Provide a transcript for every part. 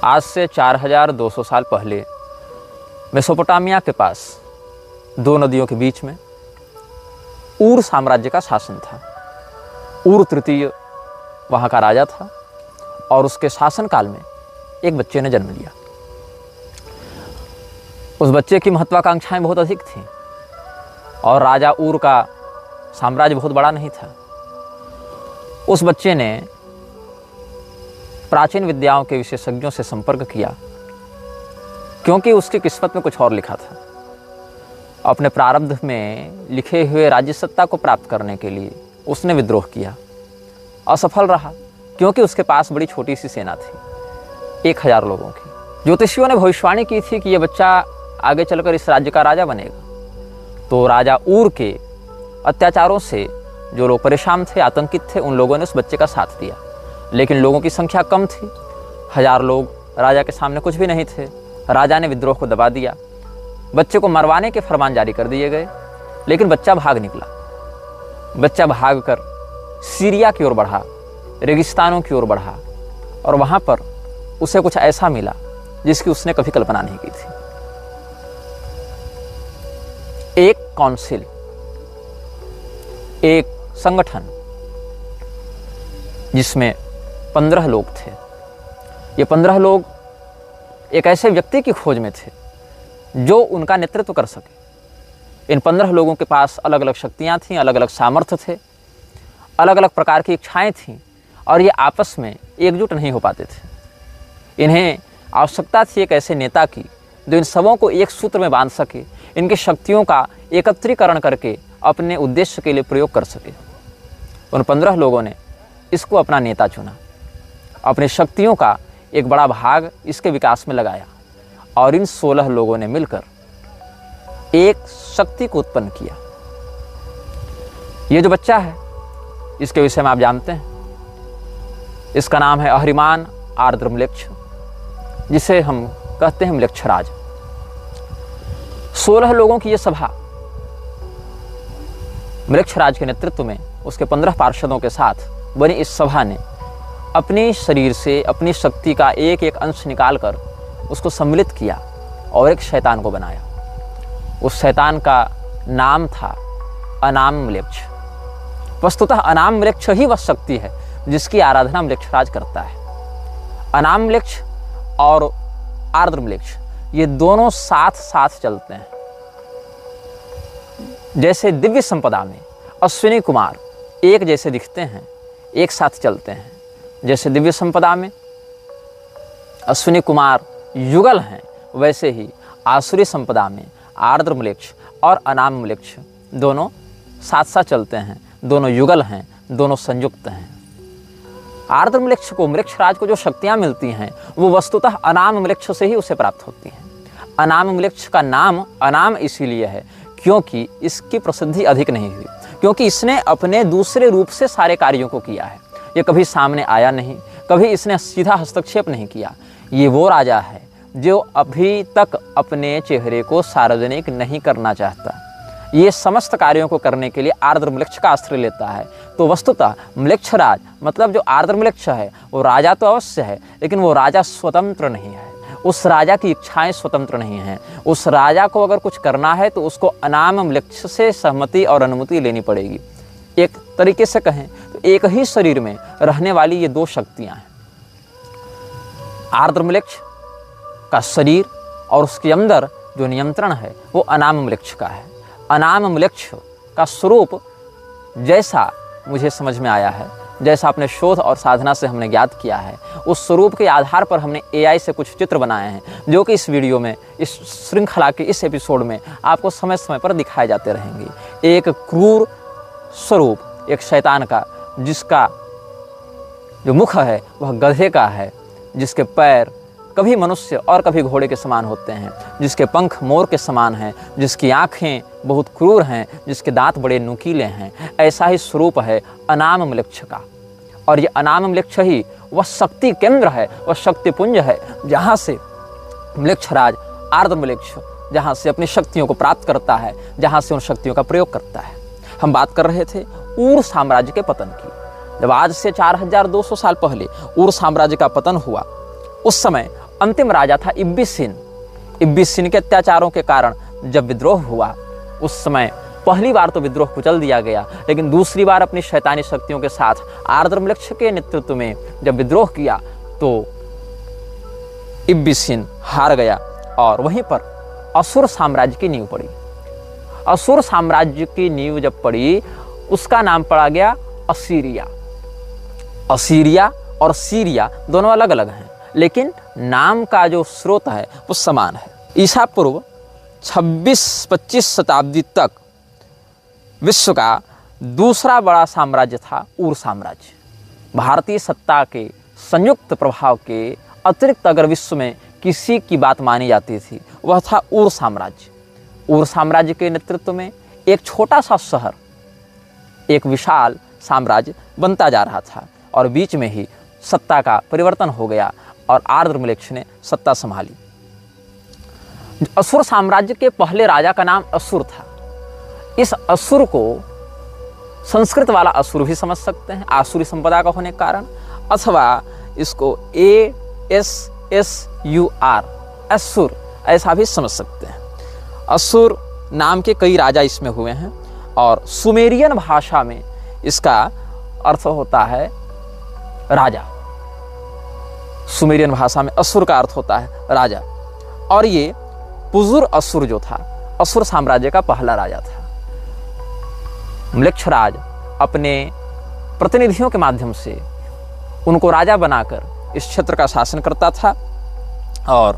आज से 4200 साल पहले मेसोपोटामिया के पास दो नदियों के बीच में ऊर साम्राज्य का शासन था। ऊर तृतीय वहाँ का राजा था और उसके शासनकाल में एक बच्चे ने जन्म लिया। उस बच्चे की महत्वाकांक्षाएं बहुत अधिक थीं और राजा ऊर का साम्राज्य बहुत बड़ा नहीं था। उस बच्चे ने प्राचीन विद्याओं के विशेषज्ञों से संपर्क किया क्योंकि उसकी किस्मत में कुछ और लिखा था। अपने प्रारब्ध में लिखे हुए राज्य सत्ता को प्राप्त करने के लिए उसने विद्रोह किया। असफल रहा क्योंकि उसके पास बड़ी छोटी सी सेना थी, 1000 लोगों की। ज्योतिषियों ने भविष्यवाणी की थी कि यह बच्चा आगे चलकर इस राज्य का राजा बनेगा। तो राजा ऊर के अत्याचारों से जो लोग परेशान थे, आतंकित थे, उन लोगों ने उस बच्चे का साथ दिया। लेकिन लोगों की संख्या कम थी, 1000 लोग राजा के सामने कुछ भी नहीं थे। राजा ने विद्रोह को दबा दिया, बच्चे को मरवाने के फरमान जारी कर दिए गए। लेकिन बच्चा भाग निकला। बच्चा भागकर सीरिया की ओर बढ़ा, रेगिस्तानों की ओर बढ़ा और वहाँ पर उसे कुछ ऐसा मिला जिसकी उसने कभी कल्पना नहीं की थी। एक काउंसिल, एक संगठन जिसमें 15 लोग थे। ये 15 लोग एक ऐसे व्यक्ति की खोज में थे जो उनका नेतृत्व कर सके। इन 15 लोगों के पास अलग अलग शक्तियाँ थीं, अलग अलग सामर्थ्य थे, अलग अलग प्रकार की इच्छाएं थीं और ये आपस में एकजुट नहीं हो पाते थे। इन्हें आवश्यकता थी एक ऐसे नेता की जो इन सबों को एक सूत्र में बांध सके, इनकी शक्तियों का एकत्रीकरण करके अपने उद्देश्य के लिए प्रयोग कर सके। उन 15 लोगों ने इसको अपना नेता चुना, अपनी शक्तियों का एक बड़ा भाग इसके विकास में लगाया और इन 16 लोगों ने मिलकर एक शक्ति को उत्पन्न किया। ये जो बच्चा है इसके विषय में आप जानते हैं, इसका नाम है अहरिमान आर्द्र म्लेच्छ, जिसे हम कहते हैं म्लेच्छराज। 16 लोगों की यह सभा म्लेच्छराज के नेतृत्व में उसके 15 पार्षदों के साथ बनी इस सभा ने अपने शरीर से अपनी शक्ति का एक एक अंश निकालकर उसको सम्मिलित किया और एक शैतान को बनाया। उस शैतान का नाम था अनाम म्लेच्छ। वस्तुतः अनाम म्लेच्छ ही वह शक्ति है जिसकी आराधना म्लेच्छराज करता है। अनाम म्लेच्छ और आर्द्र म्लेच्छ ये दोनों साथ साथ चलते हैं। जैसे दिव्य संपदा में अश्विनी कुमार एक जैसे दिखते हैं, एक साथ चलते हैं, जैसे दिव्य संपदा में अश्विनी कुमार युगल हैं, वैसे ही आसुरी संपदा में आर्द्र म्लेच्छ और अनाम म्लेच्छ दोनों साथ साथ चलते हैं, दोनों युगल हैं, दोनों संयुक्त हैं। आर्द्र म्लेच्छ को, म्लेच्छराज को जो शक्तियां मिलती हैं वो वस्तुतः अनाम म्लेच्छ से ही उसे प्राप्त होती हैं। अनाम म्लेच्छ का नाम अनाम इसीलिए है क्योंकि इसकी प्रसिद्धि अधिक नहीं हुई, क्योंकि इसने अपने दूसरे रूप से सारे कार्यों को किया है। ये कभी सामने आया नहीं, कभी इसने सीधा हस्तक्षेप नहीं किया। ये वो राजा है जो अभी तक अपने चेहरे को सार्वजनिक नहीं करना चाहता। ये समस्त कार्यों को करने के लिए आर्द्र म्लेच्छ का आश्रय लेता है। तो वस्तुतः म्लेच्छराज मतलब जो आर्द्र म्लेच्छ है वो राजा तो अवश्य है, लेकिन वो राजा स्वतंत्र नहीं है। उस राजा की इच्छाएं स्वतंत्र नहीं हैं। उस राजा को अगर कुछ करना है तो उसको अनाम म्लेच्छ से सहमति और अनुमति लेनी पड़ेगी। एक तरीके से कहें तो एक ही शरीर में रहने वाली ये दो शक्तियां हैं। आर्द्र म्लेच्छ का शरीर और उसके अंदर जो नियंत्रण है वो अनाम म्लेच्छ का है। अनाम म्लेच्छ का स्वरूप जैसा मुझे समझ में आया है, जैसा अपने शोध और साधना से हमने ज्ञात किया है, उस स्वरूप के आधार पर हमने AI से कुछ चित्र बनाए हैं जो कि इस वीडियो में, इस श्रृंखला के इस एपिसोड में आपको समय समय पर दिखाए जाते रहेंगे। एक क्रूर स्वरूप एक शैतान का, जिसका जो मुख है वह गधे का है, जिसके पैर कभी मनुष्य और कभी घोड़े के समान होते हैं, जिसके पंख मोर के समान हैं, जिसकी आँखें बहुत क्रूर हैं, जिसके दांत बड़े नुकीले हैं। ऐसा ही स्वरूप है अनाम म्लेच्छ का। और ये अनाम म्लेच्छ ही वह शक्ति केंद्र है, वह शक्तिपुंज है जहाँ से म्लेच्छराज आर्द्र म्लेच्छ जहाँ से अपनी शक्तियों को प्राप्त करता है, जहाँ से उन शक्तियों का प्रयोग करता है। हम बात कर रहे थे ऊर साम्राज्य के पतन की। जब आज से 4200 साल पहले ऊर साम्राज्य का पतन हुआ, उस समय अंतिम राजा था इब्बिसिन। इब्बिसिन के अत्याचारों के कारण जब विद्रोह हुआ, उस समय पहली बार तो विद्रोह कुचल दिया गया, लेकिन दूसरी बार अपनी शैतानी शक्तियों के साथ आर्द्रम्लेक्ष के नेतृत्व में जब विद्रोह किया तो इब्बिसिन हार गया और वहीं पर असुर साम्राज्य की नींव पड़ी। असुर साम्राज्य की नींव जब पड़ी, उसका नाम पड़ा गया असीरिया। असीरिया और सीरिया दोनों अलग अलग हैं, लेकिन नाम का जो स्रोत है वो समान है। ईसा पूर्व 26-25 शताब्दी तक विश्व का दूसरा बड़ा साम्राज्य था ऊर साम्राज्य। भारतीय सत्ता के संयुक्त प्रभाव के अतिरिक्त अगर विश्व में किसी की बात मानी जाती थी, वह था ऊर साम्राज्य। ऊर साम्राज्य के नेतृत्व में एक छोटा सा शहर एक विशाल साम्राज्य बनता जा रहा था और बीच में ही सत्ता का परिवर्तन हो गया और आर्द्रम्लेक्ष ने सत्ता संभाली। असुर साम्राज्य के पहले राजा का नाम असुर था। इस असुर को संस्कृत वाला असुर भी समझ सकते हैं, आसुरी संपदा का होने के कारण, अथवा इसको ASSUR असुर ऐसा भी समझ सकते हैं। असुर नाम के कई राजा इसमें हुए हैं और सुमेरियन भाषा में इसका अर्थ होता है राजा। सुमेरियन भाषा में असुर का अर्थ होता है राजा। और ये पुजुर असुर जो था, असुर साम्राज्य का पहला राजा था। म्लेच्छराज अपने प्रतिनिधियों के माध्यम से उनको राजा बनाकर इस क्षेत्र का शासन करता था और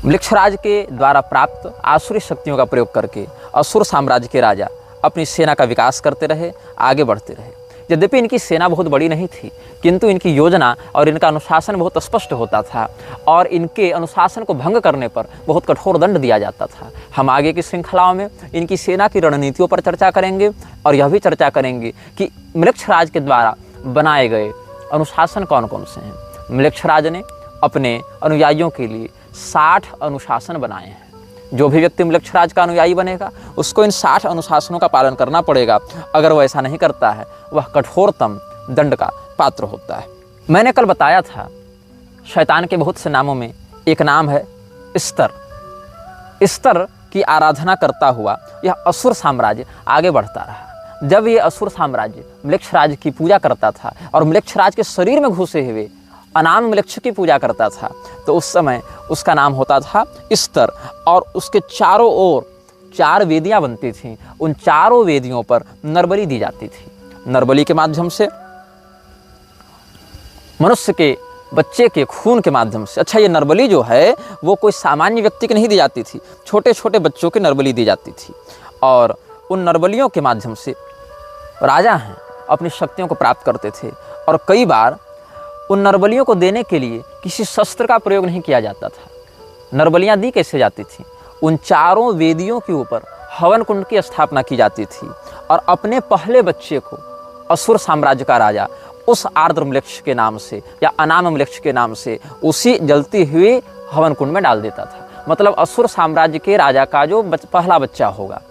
म्लेच्छराज के द्वारा प्राप्त आसुरी शक्तियों का प्रयोग करके असुर साम्राज्य के राजा अपनी सेना का विकास करते रहे, आगे बढ़ते रहे। यद्यपि इनकी सेना बहुत बड़ी नहीं थी, किंतु इनकी योजना और इनका अनुशासन बहुत स्पष्ट होता था और इनके अनुशासन को भंग करने पर बहुत कठोर दंड दिया जाता था। हम आगे की श्रृंखलाओं में इनकी सेना की रणनीतियों पर चर्चा करेंगे और यह भी चर्चा करेंगे कि म्लेच्छराज के द्वारा बनाए गए अनुशासन कौन कौन से हैं। म्लेच्छराज ने अपने अनुयायियों के लिए 60 अनुशासन बनाए हैं। जो भी व्यक्ति म्लेच्छराज का अनुयायी बनेगा उसको इन 60 अनुशासनों का पालन करना पड़ेगा। अगर वह ऐसा नहीं करता है, वह कठोरतम दंड का पात्र होता है। मैंने कल बताया था शैतान के बहुत से नामों में एक नाम है स्तर। स्तर की आराधना करता हुआ यह असुर साम्राज्य आगे बढ़ता रहा। जब ये असुर साम्राज्य म्लेच्छराज की पूजा करता था और म्लेच्छराज के शरीर में घुसे हुए अनाम म्लेच्छ की पूजा करता था, तो उस समय उसका नाम होता था स्तर। और उसके चारों ओर 4 वेदियां बनती थीं। उन चारों वेदियों पर नरबलि दी जाती थी। नरबलि के माध्यम से मनुष्य के बच्चे के खून के माध्यम से, अच्छा ये नरबलि जो है वो कोई सामान्य व्यक्ति की नहीं दी जाती थी, छोटे छोटे बच्चों की नरबलि दी जाती थी। और उन नरबलियों के माध्यम से राजा हैं अपनी शक्तियों को प्राप्त करते थे। और कई बार उन नरबलियों को देने के लिए किसी शस्त्र का प्रयोग नहीं किया जाता था। नरबलियाँ दी कैसे जाती थी? उन चारों वेदियों के ऊपर हवन कुंड की स्थापना की जाती थी और अपने पहले बच्चे को असुर साम्राज्य का राजा उस आर्द्रम्लेच्छ के नाम से या अनामम्लेच्छ के नाम से उसी जलती हुई हवन कुंड में डाल देता था। मतलब असुर साम्राज्य के राजा का जो पहला बच्चा होगा,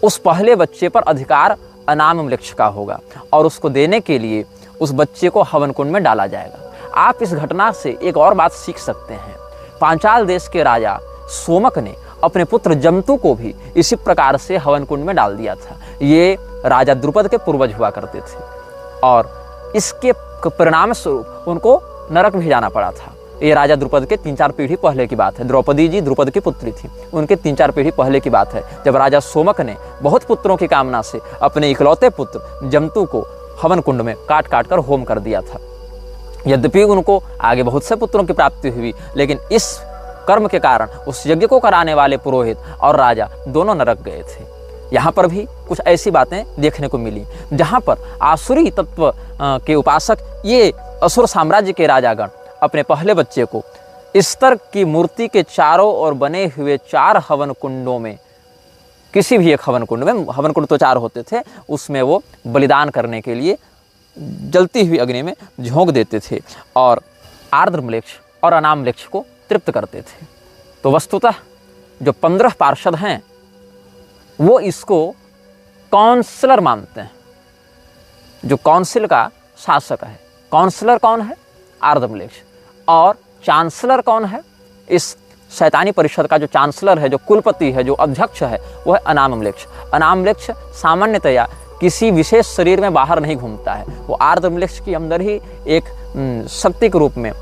उस पहले बच्चे पर अधिकार अनामम्लेच्छ का होगा और उसको देने के लिए उस बच्चे को हवन कुंड में डाला जाएगा। आप इस घटना से एक और बात सीख सकते हैं। पांचाल देश के राजा सोमक ने अपने पुत्र जमतु को भी इसी प्रकार से हवन कुंड में डाल दिया था। ये राजा द्रुपद के पूर्वज हुआ करते थे और इसके परिणाम स्वरूप उनको नरक भी जाना पड़ा था। ये राजा द्रुपद के 3-4 पीढ़ी पहले की बात है। द्रौपदी जी द्रुपद की पुत्री थी, उनके 3-4 पीढ़ी पहले की बात है, जब राजा सोमक ने बहुत पुत्रों की कामना से अपने इकलौते पुत्र जमतु को हवन कुंड में काट काट कर होम कर दिया था। यद्यपि उनको आगे बहुत से पुत्रों की प्राप्ति हुई, लेकिन इस कर्म के कारण उस यज्ञ को कराने वाले पुरोहित और राजा दोनों नरक गए थे। यहाँ पर भी कुछ ऐसी बातें देखने को मिली जहाँ पर आसुरी तत्व के उपासक ये असुर साम्राज्य के राजागण अपने पहले बच्चे को स्तर की मूर्ति के चारों ओर बने हुए 4 हवन कुंडों में, किसी भी एक हवन कुंड में, हवन कुंड तो 4 होते थे, उसमें वो बलिदान करने के लिए जलती हुई अग्नि में झोंक देते थे और आर्द्रम्लेच्छ और अनामम्लेच्छ को तृप्त करते थे। तो वस्तुतः जो 15 पार्षद हैं वो इसको काउंसलर मानते हैं, जो काउंसिल का शासक है। काउंसलर कौन है? आर्द्रम्लेच्छ। और चांसलर कौन है? इस शैतानी परिषद का जो चांसलर है, जो कुलपति है, जो अध्यक्ष है, वो है अनामम्लेक्ष। अनामम्लेक्ष सामान्यतया किसी विशेष शरीर में बाहर नहीं घूमता है, वो आर्द्रम्लेक्ष के अंदर ही एक शक्ति के रूप में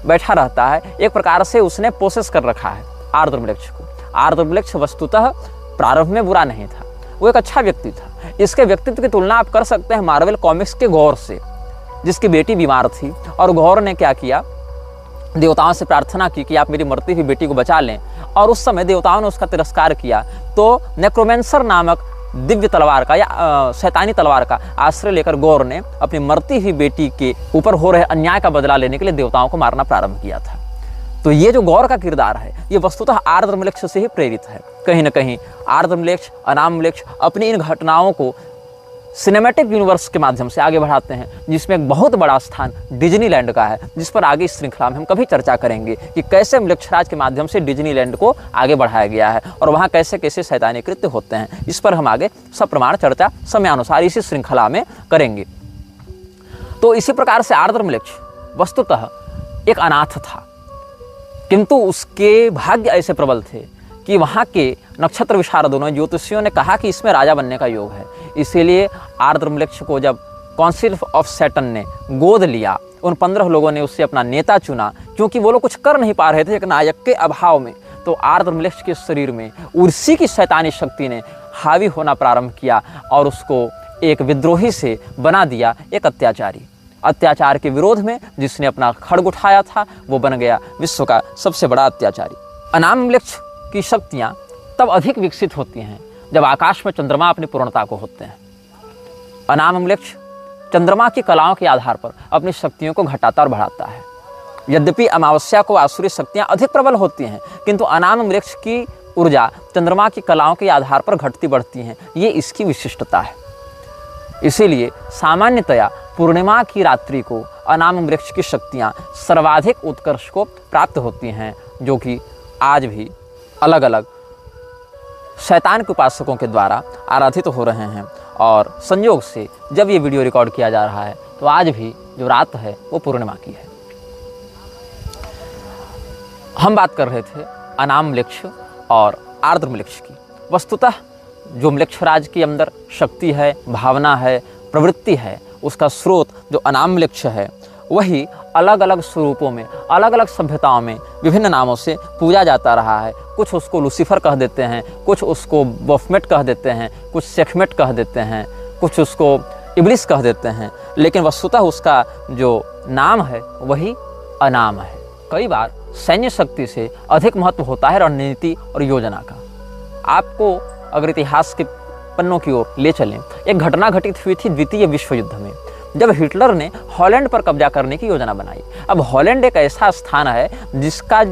बैठा रहता है। एक प्रकार से उसने पोसेस कर रखा है आर्द्रम्लेक्ष को। आर्द्रम्लेक्ष वस्तुतः प्रारंभ में बुरा नहीं था, वो एक अच्छा व्यक्ति था। इसके व्यक्तित्व की तुलना आप कर सकते हैं मार्वल कॉमिक्स के गौर से, जिसकी बेटी बीमार थी और गौर ने क्या किया, देवताओं से प्रार्थना की कि आप मेरी मरती हुई बेटी को बचा लें, और उस समय देवताओं ने उसका तिरस्कार किया। तो नेक्रोमेंसर नामक दिव्य तलवार का या शैतानी तलवार का आश्रय लेकर गौर ने अपनी मरती हुई बेटी के ऊपर हो रहे अन्याय का बदला लेने के लिए देवताओं को मारना प्रारंभ किया था। तो ये जो गौर का किरदार है, ये वस्तुतः आर्द्रम्लेक्ष से ही प्रेरित है। कहीं ना कहीं आर्द्रम्लेक्ष, अनामम्लेक्ष अपनी इन घटनाओं को सिनेमैटिक यूनिवर्स के माध्यम से आगे बढ़ाते हैं, जिसमें एक बहुत बड़ा स्थान डिज्नीलैंड का है, जिस पर आगे इस श्रृंखला में हम कभी चर्चा करेंगे कि कैसे म्लेच्छराज के माध्यम से डिज्नीलैंड को आगे बढ़ाया गया है और वहाँ कैसे कैसे शैतानी कृत्य होते हैं। इस पर हम आगे सप्रमाण चर्चा समयानुसार इसी श्रृंखला में करेंगे। तो इसी प्रकार से आर्द्रम्लेक्ष वस्तुतः एक अनाथ था, किंतु उसके भाग्य ऐसे प्रबल थे कि वहाँ के नक्षत्र विशारदों ने, ज्योतिषियों ने कहा कि इसमें राजा बनने का योग है। इसीलिए आर्द्रम्लेक्ष को जब काउंसिल ऑफ सैटर्न ने गोद लिया, उन 15 लोगों ने उससे अपना नेता चुना, क्योंकि वो लोग कुछ कर नहीं पा रहे थे एक नायक के अभाव में। तो आर्द्रम्लेक्ष के शरीर में उर्सी की शैतानी शक्ति ने हावी होना प्रारंभ किया और उसको एक विद्रोही से बना दिया, एक अत्याचारी। अत्याचार के विरोध में जिसने अपना खड्ग उठाया था, वो बन गया विश्व का सबसे बड़ा अत्याचारी। अनामम्लेक्ष की शक्तियाँ तब अधिक विकसित होती हैं जब आकाश में चंद्रमा अपनी पूर्णता को होते हैं। अनामम्लेक्ष चंद्रमा की कलाओं के आधार पर अपनी शक्तियों को घटाता और बढ़ाता है। यद्यपि अमावस्या को आसुरी शक्तियाँ अधिक प्रबल होती हैं, किंतु अनामम्लेक्ष की ऊर्जा चंद्रमा की कलाओं के आधार पर घटती बढ़ती हैं, ये इसकी विशिष्टता है। इसीलिए सामान्यतया पूर्णिमा की रात्रि को अनामम्लेक्ष की शक्तियाँ सर्वाधिक उत्कर्ष को प्राप्त होती हैं, जो कि आज भी अलग अलग शैतान के उपासकों के द्वारा आराधित हो रहे हैं। और संयोग से जब ये वीडियो रिकॉर्ड किया जा रहा है तो आज भी जो रात है वो पूर्णिमा की है। हम बात कर रहे थे अनामम्लेक्ष और आर्द्रम्लेक्ष की। वस्तुतः जो म्लेच्छराज के अंदर शक्ति है, भावना है, प्रवृत्ति है, उसका स्रोत जो अनामम्लेक्ष है, वही अलग अलग स्वरूपों में, अलग अलग सभ्यताओं में विभिन्न नामों से पूजा जाता रहा है। कुछ उसको लूसीफर कह देते हैं, कुछ उसको बफमेट कह देते हैं, कुछ सेखमेट कह देते हैं, कुछ उसको इब्लिस कह देते हैं, लेकिन वस्तुतः उसका जो नाम है वही अनाम है। कई बार सैन्य शक्ति से अधिक महत्व होता है रणनीति और योजना का। आपको अगर इतिहास के पन्नों की ओर ले चलें, एक घटना घटित हुई थी द्वितीय विश्व युद्ध में, जब हिटलर ने हॉलैंड पर कब्जा करने की योजना बनाई। अब हॉलैंड एक ऐसा स्थान है जिसका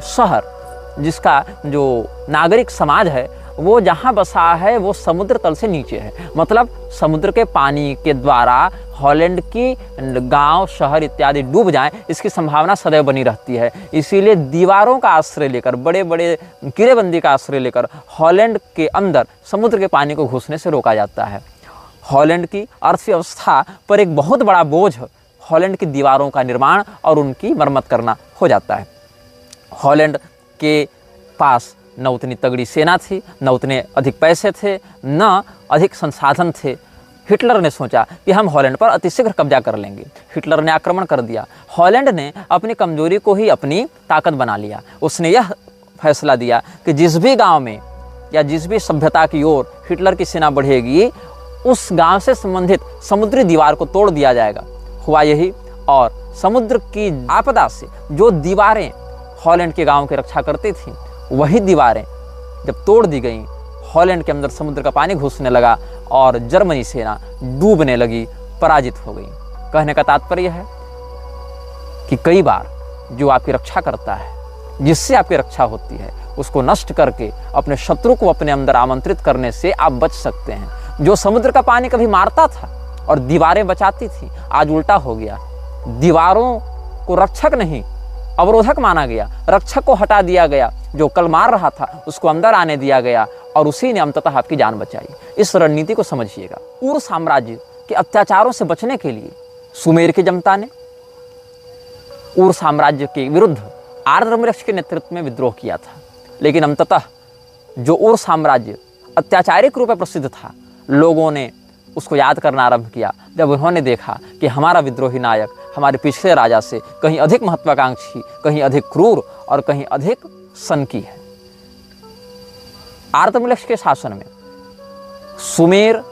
शहर, जिसका जो नागरिक समाज है, वो जहाँ बसा है वो समुद्र तल से नीचे है। मतलब समुद्र के पानी के द्वारा हॉलैंड की गांव, शहर इत्यादि डूब जाएं, इसकी संभावना सदैव बनी रहती है। इसीलिए दीवारों का आश्रय लेकर, बड़े बड़े किलेबंदी का आश्रय लेकर हॉलैंड के अंदर समुद्र के पानी को घुसने से रोका जाता है। हॉलैंड की अर्थव्यवस्था पर एक बहुत बड़ा बोझ हॉलैंड की दीवारों का निर्माण और उनकी मरम्मत करना हो जाता है। हॉलैंड के पास न उतनी तगड़ी सेना थी, न उतने अधिक पैसे थे, न अधिक संसाधन थे। हिटलर ने सोचा कि हम हॉलैंड पर अतिशीघ्र कब्जा कर लेंगे। हिटलर ने आक्रमण कर दिया। हॉलैंड ने अपनी कमजोरी को ही अपनी ताकत बना लिया। उसने यह फैसला दिया कि जिस भी गांव में या जिस भी सभ्यता की ओर हिटलर की सेना बढ़ेगी, उस गांव से संबंधित समुद्री दीवार को तोड़ दिया जाएगा। हुआ यही, और समुद्र की आपदा से जो दीवारें हॉलैंड के गांव की रक्षा करती थीं, वही दीवारें जब तोड़ दी गईं, हॉलैंड के अंदर समुद्र का पानी घुसने लगा और जर्मनी सेना डूबने लगी, पराजित हो गई। कहने का तात्पर्य है कि कई बार जो आपकी रक्षा करता है, जिससे आपकी रक्षा होती है, उसको नष्ट करके अपने शत्रु को अपने अंदर आमंत्रित करने से आप बच सकते हैं। जो समुद्र का पानी कभी मारता था और दीवारें बचाती थी, आज उल्टा हो गया। दीवारों को रक्षक नहीं, अवरोधक माना गया। रक्षक को हटा दिया गया, जो कल मार रहा था उसको अंदर आने दिया गया, और उसी ने अंततः आपकी जान बचाई। इस रणनीति को समझिएगा। उर साम्राज्य के अत्याचारों से बचने के लिए सुमेर की जनता ने उर साम्राज्य के विरुद्ध आर्द्रमृक्ष के नेतृत्व में विद्रोह किया था। लेकिन अंततः जो उर साम्राज्य अत्याचारिक रूप में प्रसिद्ध था, लोगों ने उसको याद करना आरंभ किया जब उन्होंने देखा कि हमारा विद्रोही नायक हमारे पिछले राजा से कहीं अधिक महत्वाकांक्षी, कहीं अधिक क्रूर और कहीं अधिक सनकी है। आर्द्रमृक्ष के शासन में सुमेर,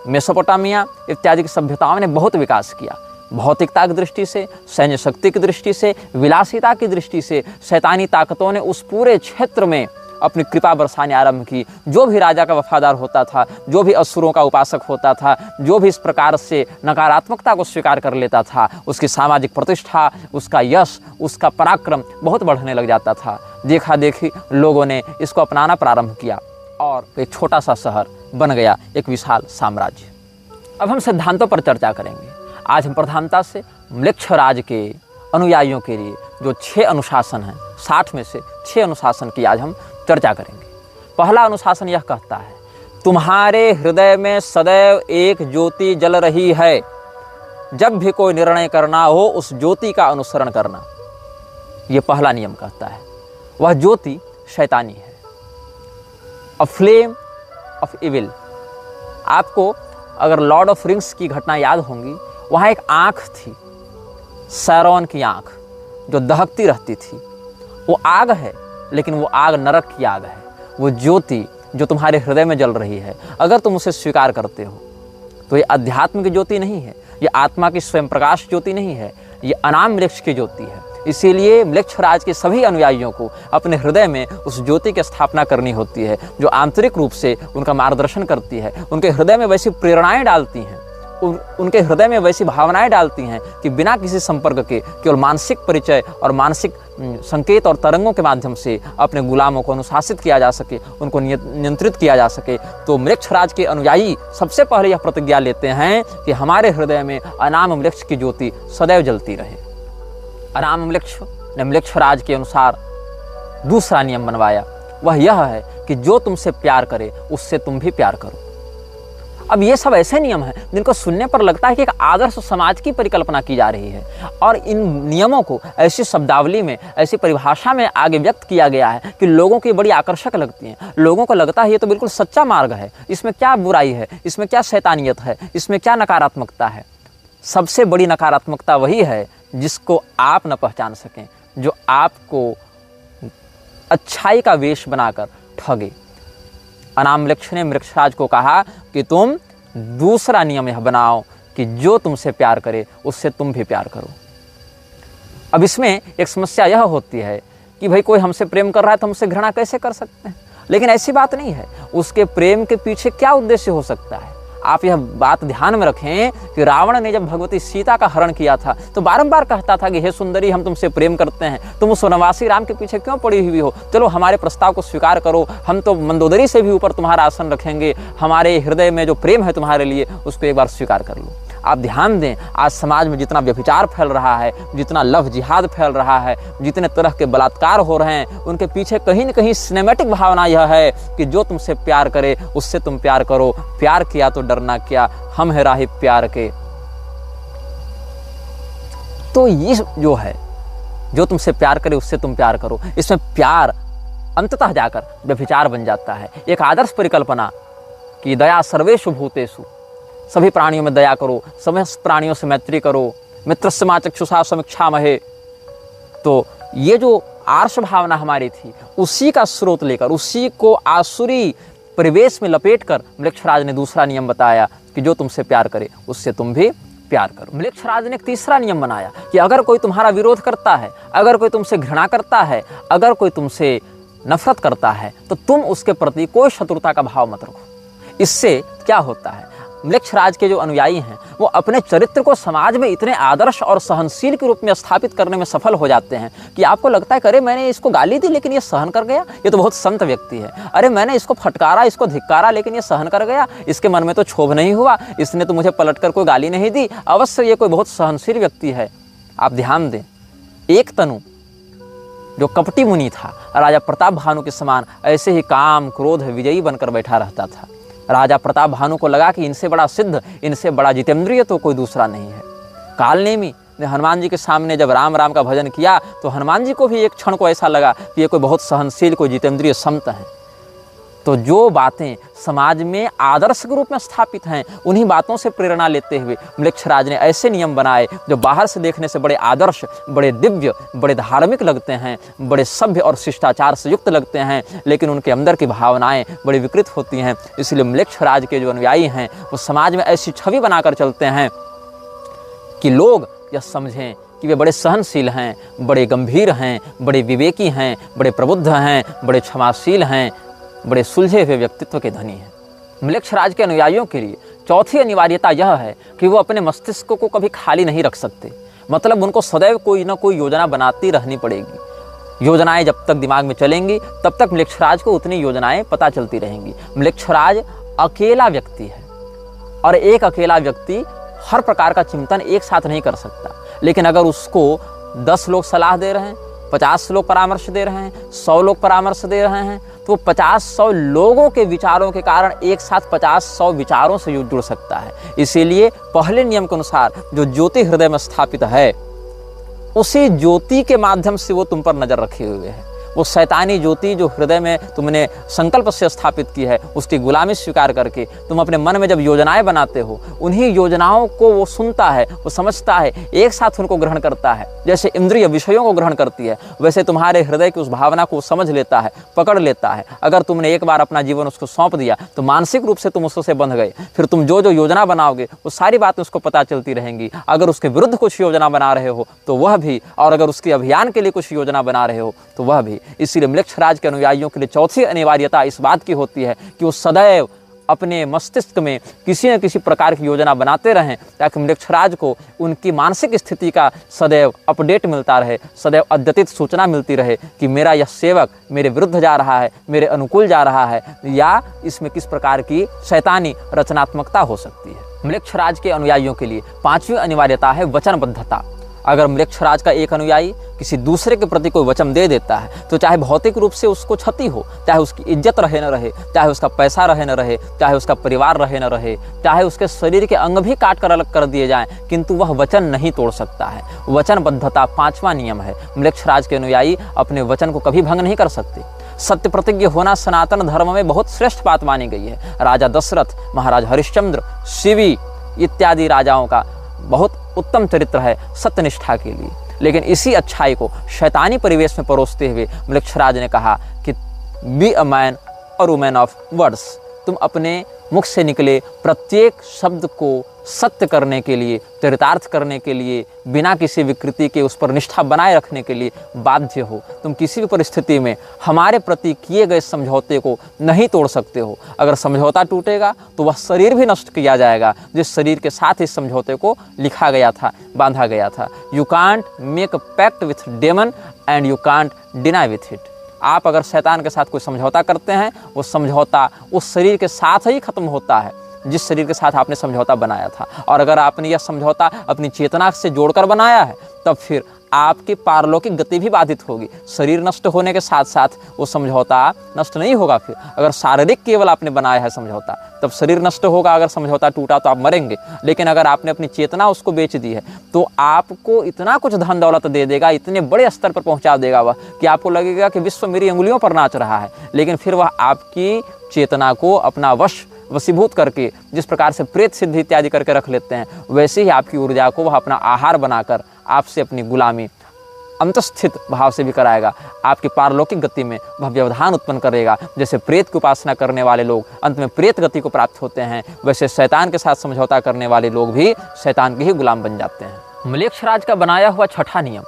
मेसोपोटामिया इत्यादि की सभ्यताओं ने बहुत विकास किया। भौतिकता की दृष्टि से, सैन्य शक्ति की दृष्टि से, विलासिता की दृष्टि से शैतानी ताकतों ने उस पूरे क्षेत्र में अपनी कृपा बरसाने आरंभ की। जो भी राजा का वफादार होता था, जो भी असुरों का उपासक होता था, जो भी इस प्रकार से नकारात्मकता को स्वीकार कर लेता था, उसकी सामाजिक प्रतिष्ठा, उसका यश, उसका पराक्रम बहुत बढ़ने लग जाता था। देखा देखी लोगों ने इसको अपनाना प्रारंभ किया और एक छोटा सा शहर बन गया एक विशाल साम्राज्य। अब हम सिद्धांतों पर चर्चा करेंगे। आज हम प्रधानता से म्लेच्छ राज के अनुयायियों के लिए जो 6 अनुशासन हैं, 60 में से 6 अनुशासन की आज हम चर्चा करेंगे। पहला अनुशासन यह कहता है, तुम्हारे हृदय में सदैव एक ज्योति जल रही है। जब भी कोई निर्णय करना हो उस ज्योति का अनुसरण करना। यह पहला नियम कहता है। वह ज्योति शैतानी है, अ फ्लेम ऑफ इविल। आपको अगर लॉर्ड ऑफ रिंग्स की घटना याद होंगी, वहाँ एक आँख थी, सैरोन की आँख, जो दहकती रहती थी। वो आग है, लेकिन वो आग नरक की आग है। वो ज्योति जो तुम्हारे हृदय में जल रही है, अगर तुम उसे स्वीकार करते हो तो ये अध्यात्म की ज्योति नहीं है, ये आत्मा की स्वयं प्रकाश ज्योति नहीं है, ये अनाम वृक्ष की ज्योति है। इसीलिए म्लेच्छ राज के सभी अनुयायियों को अपने हृदय में उस ज्योति की स्थापना करनी होती है, जो आंतरिक रूप से उनका मार्गदर्शन करती है, उनके हृदय में वैसी प्रेरणाएं डालती हैं, उनके हृदय में वैसी भावनाएं डालती हैं कि बिना किसी संपर्क के केवल मानसिक परिचय और मानसिक संकेत और तरंगों के माध्यम से अपने गुलामों को अनुशासित किया जा सके, उनको नियंत्रित किया जा सके। तो म्लेच्छ राज के अनुयायी सबसे पहले यह प्रतिज्ञा लेते हैं कि हमारे हृदय में अनाम म्लेच्छ की ज्योति सदैव जलती रहे। अनाम म्लेच्छ ने म्लेच्छ राज के अनुसार दूसरा नियम बनवाया। वह यह है कि जो तुमसे प्यार करे उससे तुम भी प्यार करो। अब ये सब ऐसे नियम हैं जिनको सुनने पर लगता है कि एक आदर्श समाज की परिकल्पना की जा रही है, और इन नियमों को ऐसी शब्दावली में, ऐसी परिभाषा में आगे व्यक्त किया गया है कि लोगों की बड़ी आकर्षक लगती हैं। लोगों को लगता है ये तो बिल्कुल सच्चा मार्ग है, इसमें क्या बुराई है, इसमें क्या शैतानियत है, इसमें क्या नकारात्मकता है। सबसे बड़ी नकारात्मकता वही है जिसको आप न पहचान सकें, जो आपको अच्छाई का वेश बनाकर ठगे। अनाम म्लेच्छ ने म्लेच्छराज को कहा कि तुम दूसरा नियम यह बनाओ कि जो तुमसे प्यार करे उससे तुम भी प्यार करो। अब इसमें एक समस्या यह होती है कि भाई कोई हमसे प्रेम कर रहा है तो हमसे घृणा कैसे कर सकते हैं, लेकिन ऐसी बात नहीं है। उसके प्रेम के पीछे क्या उद्देश्य हो सकता है, आप यह बात ध्यान में रखें कि रावण ने जब भगवती सीता का हरण किया था तो बारंबार कहता था कि हे सुंदरी, हम तुमसे प्रेम करते हैं, तुम उस वनवासी राम के पीछे क्यों पड़ी हुई हो, चलो हमारे प्रस्ताव को स्वीकार करो, हम तो मंदोदरी से भी ऊपर तुम्हारा आसन रखेंगे, हमारे हृदय में जो प्रेम है तुम्हारे लिए उसको एक बार स्वीकार कर लो। आप ध्यान दें, आज समाज में जितना व्यभिचार फैल रहा है, जितना लव जिहाद फैल रहा है, जितने तरह के बलात्कार हो रहे हैं, उनके पीछे कहीं न कहीं सिनेमैटिक भावना यह है कि जो तुमसे प्यार करे उससे तुम प्यार करो, प्यार किया तो डरना क्या, हम है राही प्यार के। तो ये जो है, जो तुमसे प्यार करे उससे तुम प्यार करो, इसमें प्यार अंततः जाकर व्यभिचार बन जाता है। एक आदर्श परिकल्पना कि दया सर्वेषु भूतेषु, सभी प्राणियों में दया करो, समस्त प्राणियों से मैत्री करो, मित्रस्य मा चक्षुषा समीक्षामहे। तो ये जो आर्ष भावना हमारी थी, उसी का स्रोत लेकर, उसी को आसुरी परिवेश में लपेटकर म्लेच्छराज ने दूसरा नियम बताया कि जो तुमसे प्यार करे उससे तुम भी प्यार करो। म्लेच्छराज ने एक तीसरा नियम बनाया कि अगर कोई तुम्हारा विरोध करता है, अगर कोई तुमसे घृणा करता है, अगर कोई तुमसे नफरत करता है, तो तुम उसके प्रति कोई शत्रुता का भाव मत रखो। इससे क्या होता है, म्लेच्छराज के जो अनुयायी हैं वो अपने चरित्र को समाज में इतने आदर्श और सहनशील के रूप में स्थापित करने में सफल हो जाते हैं कि आपको लगता है कि अरे मैंने इसको गाली दी लेकिन ये सहन कर गया, ये तो बहुत संत व्यक्ति है। अरे मैंने इसको फटकारा, इसको धिक्कारा, लेकिन ये सहन कर गया, इसके मन में तो क्षोभ नहीं हुआ, इसने तो मुझे पलटकर कोई गाली नहीं दी, अवश्य ये कोई बहुत सहनशील व्यक्ति है। आप ध्यान दें, एक तनु जो कपटी मुनि था, राजा प्रताप भानु के समान ऐसे ही काम क्रोध विजयी बनकर बैठा रहता था। राजा प्रताप भानु को लगा कि इनसे बड़ा सिद्ध, इनसे बड़ा जितेंद्रिय तो कोई दूसरा नहीं है। कालनेमी हनुमान जी के सामने जब राम राम का भजन किया तो हनुमान जी को भी एक क्षण को ऐसा लगा कि ये कोई बहुत सहनशील, कोई जितेंद्रिय संत है। तो जो बातें समाज में आदर्श के रूप में स्थापित हैं, उन्हीं बातों से प्रेरणा लेते हुए म्लेच्छराज ने ऐसे नियम बनाए जो बाहर से देखने से बड़े आदर्श, बड़े दिव्य, बड़े धार्मिक लगते हैं, बड़े सभ्य और शिष्टाचार से युक्त लगते हैं, लेकिन उनके अंदर की भावनाएं बड़ी विकृत होती हैं। इसलिए म्लेच्छराज के जो अनुयायी हैं वो समाज में ऐसी छवि बनाकर चलते हैं कि लोग यह समझें कि वे बड़े सहनशील हैं, बड़े गंभीर हैं, बड़े विवेकी हैं, बड़े प्रबुद्ध हैं, बड़े क्षमाशील हैं, बड़े सुलझे हुए व्यक्तित्व के धनी हैं। म्लेच्छराज के अनुयायियों के लिए चौथी अनिवार्यता यह है कि वो अपने मस्तिष्क को कभी खाली नहीं रख सकते। मतलब उनको सदैव कोई ना कोई योजना बनाती रहनी पड़ेगी। योजनाएं जब तक दिमाग में चलेंगी तब तक म्लेच्छराज को उतनी योजनाएं पता चलती रहेंगी। म्लेच्छराज अकेला व्यक्ति है और एक अकेला व्यक्ति हर प्रकार का चिंतन एक साथ नहीं कर सकता। लेकिन अगर उसको 10 लोग सलाह दे रहे हैं, 50 लोग परामर्श दे रहे हैं, 100 लोग परामर्श दे रहे हैं, तो 50-100 लोगों के विचारों के कारण एक साथ 50-100 विचारों से जुड़ सकता है। इसीलिए पहले नियम के अनुसार जो ज्योति हृदय में स्थापित है, उसी ज्योति के माध्यम से वो तुम पर नजर रखे हुए है। वो शैतानी ज्योति जो हृदय में तुमने संकल्प से स्थापित की है, उसकी गुलामी स्वीकार करके तुम अपने मन में जब योजनाएं बनाते हो, उन्हीं योजनाओं को वो सुनता है, वो समझता है, एक साथ उनको ग्रहण करता है। जैसे इंद्रिय विषयों को ग्रहण करती है, वैसे तुम्हारे हृदय की उस भावना को समझ लेता है, पकड़ लेता है। अगर तुमने एक बार अपना जीवन उसको सौंप दिया तो मानसिक रूप से तुम उससे बंध गए। फिर तुम जो जो योजना बनाओगे वो सारी बातें उसको पता चलती रहेंगी। अगर उसके विरुद्ध कुछ योजना बना रहे हो तो वह भी, और अगर उसके अभियान के लिए कुछ योजना बना रहे हो तो वह भी। इसीलिए म्लेच्छराज के अनुयायियों के लिए चौथी अनिवार्यता इस बात की होती है कि वो सदैव अपने मस्तिष्क में किसी न किसी प्रकार की योजना बनाते रहें, ताकि म्लेच्छराज को उनकी मानसिक स्थिति का सदैव अपडेट मिलता रहे, सदैव अद्यतित सूचना मिलती रहे कि मेरा यह सेवक मेरे विरुद्ध जा रहा है, मेरे अनुकूल जा रहा है, या इसमें किस प्रकार की शैतानी रचनात्मकता हो सकती है। म्लेच्छराज के अनुयायियों के लिए पांचवी अनिवार्यता है वचनबद्धता। अगर म्लेच्छराज का एक अनुयायी किसी दूसरे के प्रति कोई वचन दे देता है तो चाहे भौतिक रूप से उसको क्षति हो, चाहे उसकी इज्जत रहे न रहे, चाहे उसका पैसा रहे न रहे, चाहे उसका परिवार रहे न रहे, चाहे उसके शरीर के अंग भी काट कर अलग कर दिए जाएं, किंतु वह वचन नहीं तोड़ सकता है। वचनबद्धता पांचवा नियम है। म्लेच्छराज के अनुयायी अपने वचन को कभी भंग नहीं कर सकते। सत्य प्रतिज्ञ होना सनातन धर्म में बहुत श्रेष्ठ बात मानी गई है। राजा दशरथ, महाराज हरिश्चंद्र, शिवी इत्यादि राजाओं का बहुत उत्तम चरित्र है सत्यनिष्ठा के लिए। लेकिन इसी अच्छाई को शैतानी परिवेश में परोसते हुए म्लेच्छराज ने कहा कि बी अ मैन और वुमेन ऑफ वर्ड्स। तुम अपने मुख से निकले प्रत्येक शब्द को सत्य करने के लिए, चरितार्थ करने के लिए, बिना किसी विकृति के उस पर निष्ठा बनाए रखने के लिए बाध्य हो। तुम किसी भी परिस्थिति में हमारे प्रति किए गए समझौते को नहीं तोड़ सकते हो। अगर समझौता टूटेगा तो वह शरीर भी नष्ट किया जाएगा जिस शरीर के साथ इस समझौते को लिखा गया था, बांधा गया था। You can't make a pact with demon and you can't deny with it. आप अगर शैतान के साथ कोई समझौता करते हैं, वो समझौता उस शरीर के साथ ही खत्म होता है जिस शरीर के साथ आपने समझौता बनाया था। और अगर आपने यह समझौता अपनी चेतना से जोड़कर बनाया है, तब फिर आपकी पारलौकिक गति भी बाधित होगी। शरीर नष्ट होने के साथ साथ वो समझौता नष्ट नहीं होगा। फिर अगर शारीरिक केवल आपने बनाया है समझौता, तब शरीर नष्ट होगा। अगर समझौता टूटा तो आप मरेंगे। लेकिन अगर आपने अपनी चेतना उसको बेच दी है तो आपको इतना कुछ धन दौलत दे देगा, इतने बड़े स्तर पर पहुंचा देगा वह, कि आपको लगेगा कि विश्व मेरी अंगुलियों पर नाच रहा है। लेकिन फिर वह आपकी चेतना को अपना वशीभूत करके, जिस प्रकार से प्रेत सिद्धि इत्यादि करके रख लेते हैं, वैसे ही आपकी ऊर्जा को वह अपना आहार बनाकर आपसे अपनी गुलामी अंतस्थित भाव से भी कराएगा। आपकी पारलौकिक गति में वह व्यवधान उत्पन्न करेगा। जैसे प्रेत की उपासना करने वाले लोग अंत में प्रेत गति को प्राप्त होते हैं, वैसे शैतान के साथ समझौता करने वाले लोग भी शैतान के ही गुलाम बन जाते हैं। म्लेच्छराज का बनाया हुआ छठा नियम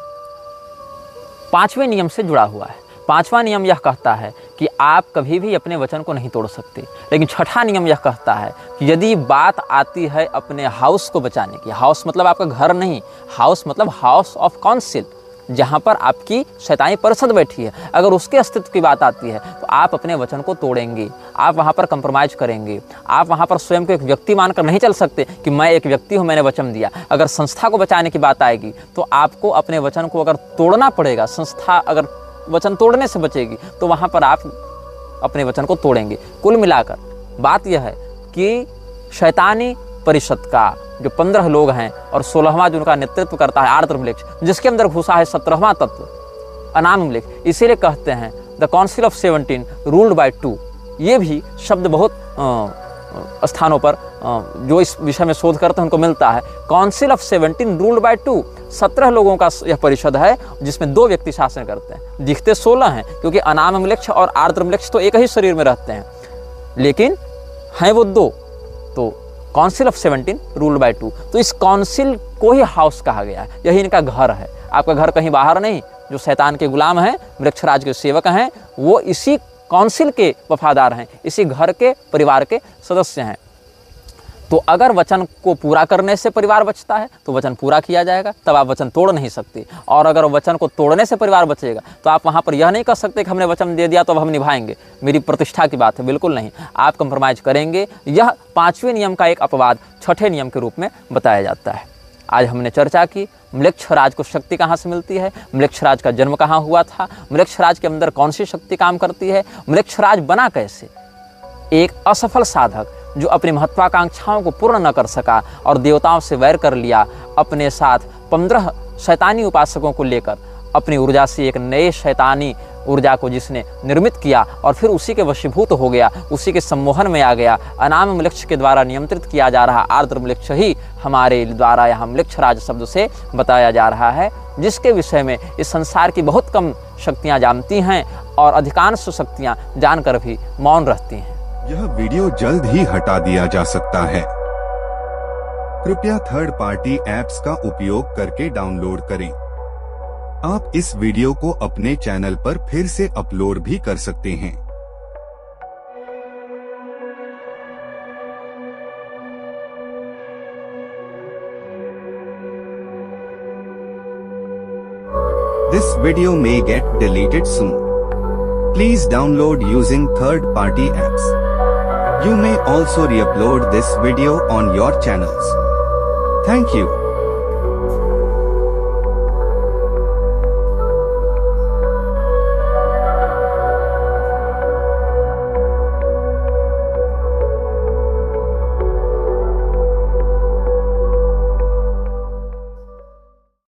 पांचवें नियम से जुड़ा हुआ है। पांचवा नियम यह कहता है कि आप कभी भी अपने वचन को नहीं तोड़ सकते। लेकिन छठा नियम यह कहता है कि यदि बात आती है अपने हाउस को बचाने की, हाउस मतलब आपका घर नहीं, हाउस मतलब हाउस ऑफ काउंसिल, जहाँ पर आपकी शैतानी परिषद बैठी है, अगर उसके अस्तित्व की बात आती है तो आप अपने वचन को तोड़ेंगे। आप वहाँ पर कंप्रोमाइज़ करेंगे। आप वहाँ पर स्वयं को एक व्यक्ति मानकर नहीं चल सकते कि मैं एक व्यक्ति हूँ, मैंने वचन दिया। अगर संस्था को बचाने की बात आएगी तो आपको अपने वचन को अगर तोड़ना पड़ेगा। संस्था अगर वचन तोड़ने से बचेगी तो वहाँ पर आप अपने वचन को तोड़ेंगे। कुल मिलाकर बात यह है कि शैतानी परिषद का जो 15 लोग हैं और 16वां जो उनका नेतृत्व करता है आर्द्रमलेक्ष, जिसके अंदर घुसा है 17वां तत्व अनाममलेक्ष, इसीलिए कहते हैं the council of 17 ruled by 2। ये भी शब्द बहुत स्थानों पर जो इस विषय में शोध करते हैं उनको मिलता है। काउंसिल ऑफ 17 रूल्ड बाय 2, 17 लोगों का यह परिषद है जिसमें 2 व्यक्ति शासन करते हैं। दिखते 16 हैं क्योंकि अनाममलेक्ष और आर्द्रमलेक्ष तो एक ही शरीर में रहते हैं, लेकिन हैं वो 2। तो काउंसिल ऑफ 17 रूल्ड बाय 2, तो इस काउंसिल को ही हाउस कहा गया है, यही इनका घर है। आपका घर कहीं बाहर नहीं। जो शैतान के गुलाम हैं, वृक्षराज के सेवक हैं, वो इसी काउंसिल के वफादार हैं, इसी घर के परिवार के सदस्य हैं। तो अगर वचन को पूरा करने से परिवार बचता है तो वचन पूरा किया जाएगा, तब आप वचन तोड़ नहीं सकते। और अगर वचन को तोड़ने से परिवार बचेगा तो आप वहाँ पर यह नहीं कर सकते कि हमने वचन दे दिया तो अब हम निभाएंगे, मेरी प्रतिष्ठा की बात है, बिल्कुल नहीं। आप कंप्रोमाइज़ करेंगे। यह 5वें नियम का एक अपवाद 6ठे नियम के रूप में बताया जाता है। आज हमने चर्चा की म्लेच्छराज को शक्ति कहाँ से मिलती है, म्लेच्छराज का जन्म कहाँ हुआ था, म्लेच्छराज के अंदर कौन सी शक्ति काम करती है, म्लेच्छराज बना कैसे। एक असफल साधक जो अपनी महत्वाकांक्षाओं को पूर्ण न कर सका और देवताओं से वैर कर लिया, अपने साथ 15 शैतानी उपासकों को लेकर अपनी ऊर्जा से एक नए शैतानी ऊर्जा को जिसने निर्मित किया और फिर उसी के वशीभूत हो गया, उसी के सम्मोहन में आ गया। अनाममलेक्ष के द्वारा नियंत्रित किया जा रहा आर्द्रमलेक्ष ही हमारे द्वारा यहाँ म्लेच्छराज शब्द से बताया जा रहा है, जिसके विषय में इस संसार की बहुत कम शक्तियाँ जानती हैं और अधिकांश शक्तियाँ जानकर भी मौन रहती हैं। यह वीडियो जल्द ही हटा दिया जा सकता है। कृपया थर्ड पार्टी ऐप्स का उपयोग करके डाउनलोड करें। आप इस वीडियो को अपने चैनल पर फिर से अपलोड भी कर सकते हैं। This video may get deleted soon. Please download using third-party apps. You may also re-upload this video on your channels. Thank you.